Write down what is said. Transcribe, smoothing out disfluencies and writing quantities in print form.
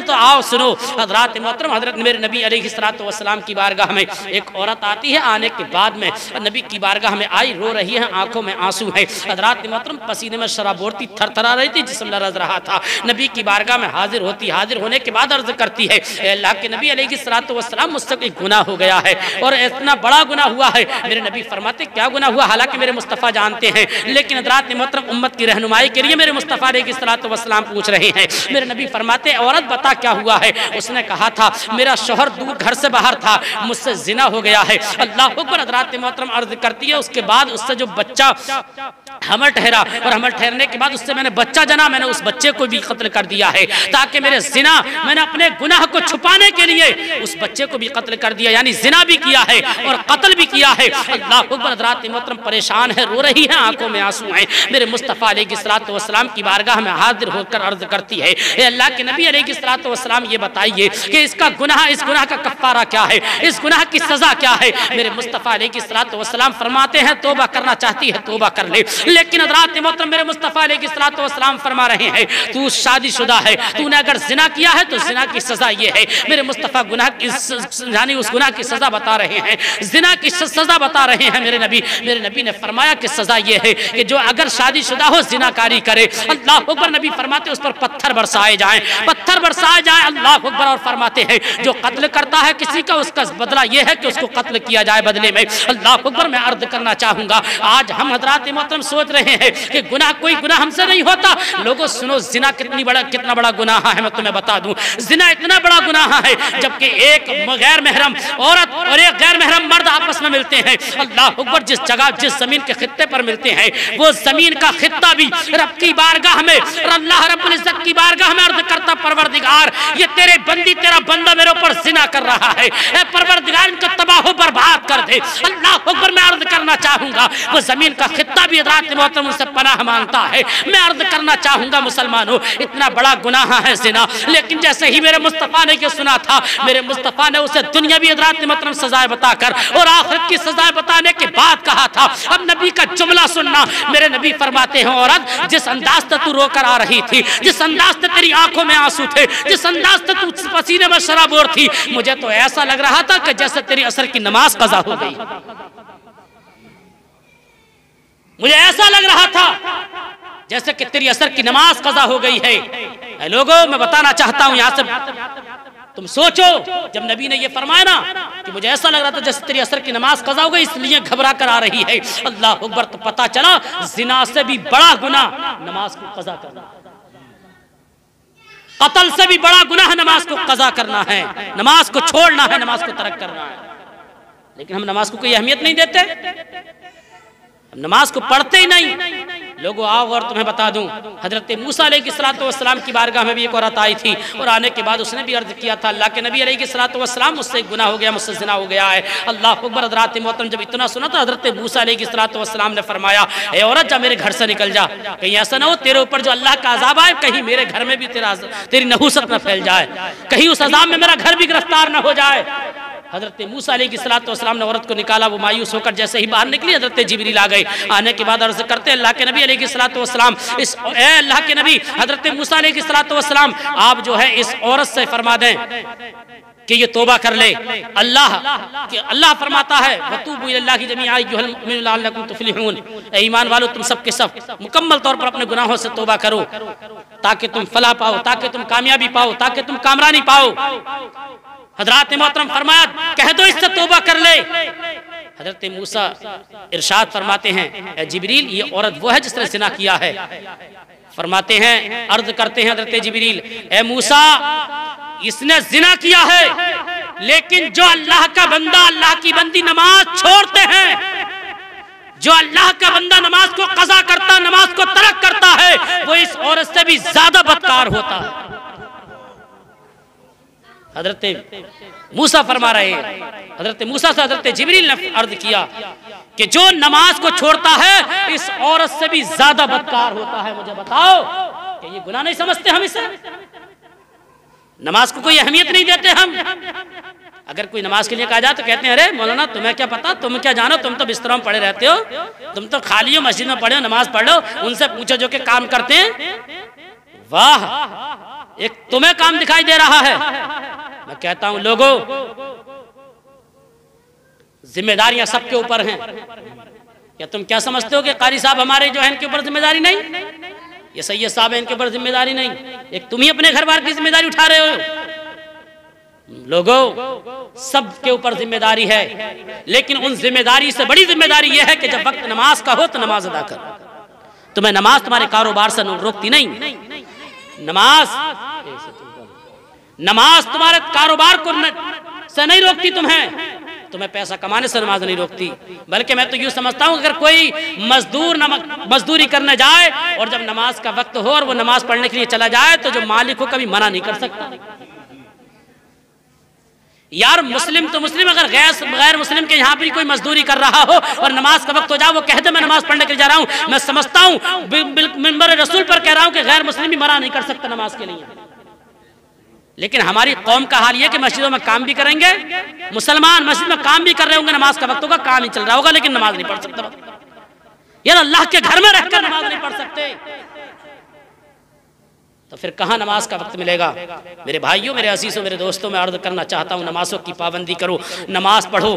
तो आओ सुनो। हज़रात मोहतरम, हज़रत मेरे नबी अलैहिस्सलातु वस्सलाम की बारगाह में एक औरत आती है। आने के बाद में नबी की बारगाह में आई, रो रही है, आंखों में आंसू है। हज़रात मोहतरम पसीने में शराबोरती, थरथरा रही थी, जिस्म लरज़ रहा था। नबी की बारगाह में हाजिर होती, हाजिर होने के बाद अर्ज करती है, अल्लाह के नबी अलैहिस्सलातु वस्सलाम, मुझसे कोई गुनाह हो गया है और इतना बड़ा गुनाह हुआ है। मेरे नबी फरमाते, क्या गुनाह हुआ? हालांकि मेरे मुस्तफ़ा जानते हैं, लेकिन हज़रात मोहतरम उम्मत की रहनुमाई के लिए मेरे मुस्तफ़ा अलैहिस्सलातु वस्सलाम पूछ रहे हैं। मेरे नबी फरमाते, औरत बता क्या हुआ है? उसने कहा था, मेरा शौहर दूर घर से बाहर था, मुझसे जिना हो गया है। अल्लाह अकबर। हज़रात मोहतरम अर्ज करती है, उसके बाद उससे जो बच्चा हमल ठहरा और हमल ठहरने के बाद उससे मैंने बच्चा जना, मैंने उस बच्चे को भी कत्ल कर दिया है, ताकि मेरे जिना, मैंने अपने गुनाह को छुपाने के लिए उस बच्चे को भी कत्ल कर दिया, यानी जिना भी किया है और कत्ल भी किया है। अल्लाह अकबर। हज़रात मोहतरम परेशान है, रो रही है, आंखों में आंसू हैं। मेरे मुस्तफ़ा अलैहिस्सलातु वस्सलाम की बारगाह में हाजिर होकर अर्ज करती है, अल्लाह के नबी अलैहिस्सलातु वस्सलाम, ये बताइए कि इसका गुनाह, इस गुनाह का कफ़ारा क्या है, इस गुनाह की सजा क्या है? मेरे मुस्तफ़ा अलैहिस्सलातु वस्सलाम फरमाते हैं, तौबा करना चाहती है तौबा कर ले। लेकिन हज़रात मोहतरम मेरे मुस्तफ़ा अलैहिस्सलातु वस्सलाम फरमा रहे हैं, तू शादीशुदा है, तूने अगर जिना किया है तो जिना की सजा ये है। मेरे मुस्तफ़ा गुनाह की, यानी उस गुनाह की सजा बता रहे हैं, जिना की सजा बता रहे हैं मेरे नबी ने फरमाया कि सजा ये है कि जो अगर शादीशुदा हो, जिनाकारी करे, अल्लाह अकबर, नबी फरमाते उस पर पत्थर बरसाए जाएं, पत्थर बरसाए जाएं, अल्लाह अकबर। और फरमाते हैं जो कत्ल करता है किसी का, उसका बदला यह है कि उसको कत्ल किया जाए बदले में। अल्लाह अकबर। मैं अर्ज करना चाहूंगा, आज हम हज़रात मोहतरम सोच रहे हैं कि गुनाह, कोई गुनाह हमसे नहीं होता। लोगों सुनो, जिना कितना बड़ा गुनाह है। मैं तुम्हें बता दूं, जिना इतना बड़ा गुनाह है, जबकि एक गैर महरम औरत और एक गैर महरम मर्द आपस में मिलते हैं, अल्लाह अकबर, जिस जगह, जिस जमीन के खित्ते पर मिलते हैं, वो जमीन का खित्ता भी रब की बारगाह में और अल्लाह रब्बुल इज्जत की बारगाह में अर्ज करता, परवरदिगार, ये तेरे बंदी, तेरा बंदा मेरे ऊपर जिना कर रहा है, ए परवरदिगार, इनको तबाह बर्बाद कर दे। अल्लाह अकबर। मैं अर्ज करना चाहूंगा, वो जमीन का खित्ता भी हज़रात मोहतरम उनसे पनाह मांगता है। मैं अर्ज करना चाहूंगा मुसलमानों, इतना बड़ा गुनाह है जिना, लेकिन जैसे ही मेरे मुस्तफ़ा ने ये सुना था, मेरे मुस्तफ़ा ने उसे दुनियावी हज़रात मोहतरम सजाएं बताकर और आखिरत की सजाएं बताने के बाद कहा था। अब नबी का जुमला सुनना, मेरे नबी फरमाते हैं, औरत, जिस अंदाज से तू रोकर आ रही थी, जिस अंदाज से तेरी आंखों में आंसू थे, जिस अंदाज से तू पसीने में शराबोर थी, मुझे तो ऐसा लग रहा था कि जैसे तेरी असर की नमाज कज़ा हो गई। मुझे ऐसा लग रहा था जैसे कि तेरी असर की नमाज कज़ा हो गई है। लोगों, मैं बताना चाहता हूं, यहां से तुम सोचो, जब नबी ने ये फरमाया ना कि मुझे ऐसा लग रहा था जैसे तेरी असर की नमाज कज़ा हो गई, इसलिए घबरा कर आ रही है, अल्लाह अकबर, तो पता चला जिना से भी बड़ा गुनाह नमाज को कज़ा करना, कत्ल से भी बड़ा गुनाह नमाज को कज़ा करना है, नमाज को छोड़ना है, नमाज को तर्क करना है। लेकिन हम नमाज को कोई अहमियत नहीं देते, हम नमाज को पढ़ते ही नहीं। लोगों, आओ और तुम्हें बता दूं, हजरत मूसा अलैहिस्सलातु वस्सलाम की बारगाह में भी एक औरत आई थी और आने के बाद उसने भी अर्ज किया था, अल्लाह के नबी अलैहिस्सलातु वस्सलाम, मुझसे एक गुनाह हो गया, मुझसे जिना हो गया है। अल्लाह अकबर। हज़रात मोहतरम जब इतना सुना तो हजरत मूसा अलैहिस्सलातु वस्सलाम ने फरमाया, ए औरत, जा मेरे घर से निकल जा, कहीं ऐसा ना हो तेरे ऊपर जो अल्लाह का अज़ाब आए, कहीं मेरे घर में भी तेरी नहूसत न फैल जाए, कहीं उस अज़ाब में मेरा घर भी गिरफ्तार न हो जाए। हजरत मूसा अलैहिस्सलातु वस्सलाम ने औरत को निकाला, वो मायूस होकर जैसे ही बाहर निकली, हजरत जिब्रील आ गए। आने के बाद अर्ज करते, अल्लाह के नबी अलैहिस्सलातु वस्सलाम, इस अल्लाह के नबी हजरत मूसा अलैहिस्सलातु वस्सलाम, आप जो है इस औरत से फरमा दें कि ये तौबा कर ले। अल्लाह फरमाता है, वतूबू इलल्लाहि जमीअन अय्युहल मुमिनून लअल्लकुम तुफ्लिहून, ईमान वालों, तुम सब के सब मुकम्मल तौर पर अपने गुनाहों से तौबा करो, ताकि तुम फलाह पाओ, ताकि तुम कामयाबी पाओ, ताकि तुम कामरानी पाओ। हज़रात मोहतरम फरमाया, कह दो इससे तौबा कर ले। हजरत मूसा इरशाद फरमाते हैं, ए जिब्रील, ये औरत वो है जिसने जिना किया है। फरमाते हैं, अर्ज करते हैं हजरत जिब्रील, ए मूसा, इसने जिना किया है, लेकिन जो अल्लाह का बंदा, अल्लाह की बंदी नमाज छोड़ते हैं, जो अल्लाह का बंदा नमाज को कज़ा करता, नमाज को तर्क करता है, वो इस औरत से भी ज्यादा बदकार होता है। हजरत मूसा फरमा रहे हैं, हजरत मूसा से हजरत जिब्रील ने अर्ज किया कि जो नमाज को छोड़ता है, इस औरत से भी ज्यादा बदकार होता है। मुझे बताओ कि ये गुनाह नहीं समझते हम इसे? नमाज को कोई अहमियत नहीं देते हम। अगर कोई नमाज के लिए कहा जाए तो कहते हैं, अरे मौलाना तुम्हें क्या पता, तुम क्या जानो, तुम तो बिस्तरों में पड़े रहते हो, तुम तो खाली हो, मस्जिद में पढ़े हो, नमाज पढ़ लो, उनसे पूछो जो कि काम करते हैं। वाह, एक तुम्हें काम दिखाई दे रहा है। मैं कहता हूं लोगों, जिम्मेदारियां सबके ऊपर हैं। क्या तुम क्या समझते हो कि कारी साहब हमारे जो है इनके ऊपर जिम्मेदारी नहीं, ये सैयद साहब है इनके ऊपर जिम्मेदारी नहीं? एक तुम ही अपने घर बार की जिम्मेदारी उठा रहे हो। लोगों, सबके ऊपर जिम्मेदारी है, लेकिन उन जिम्मेदारी से बड़ी जिम्मेदारी यह है कि जब वक्त नमाज का हो तो नमाज अदा कर। तुम्हें नमाज तुम्हारे कारोबार से रोकती नहीं। नमाज तुम्हारे कारोबार को से नहीं रोकती, तुम्हें पैसा कमाने से नमाज नहीं रोकती। बल्कि मैं तो यूं समझता हूं, अगर कोई मजदूर मजदूरी करने जाए और जब नमाज का वक्त हो और वो नमाज पढ़ने के लिए चला जाए तो जो मालिक हो कभी मना नहीं कर सकता। यार मुस्लिम तो मुस्लिम, अगर गैर मुस्लिम के यहाँ भी कोई मजदूरी कर रहा हो और नमाज का वक्त हो जाए, वो कहते मैं नमाज पढ़ने के लिए जा रहा हूँ, मैं समझता हूँ मिंबर रसूल पर कह रहा हूँ कि गैर मुस्लिम भी मना नहीं कर सकता नमाज के लिए। लेकिन हमारी कौम का हाल ये कि मस्जिदों में काम भी करेंगे, मुसलमान मस्जिद में काम भी कर रहे होंगे, नमाज का वक्त होगा, काम ही चल रहा होगा, लेकिन नमाज नहीं पढ़ सकता। यार अल्लाह के घर में रहकर नमाज नहीं पढ़ सकते तो फिर कहाँ नमाज का वक्त मिलेगा? मेरे भाइयों, मेरे अजीजों, मेरे दोस्तों, मैं अर्ज करना चाहता हूँ, नमाजों की पाबंदी करो, नमाज पढ़ो।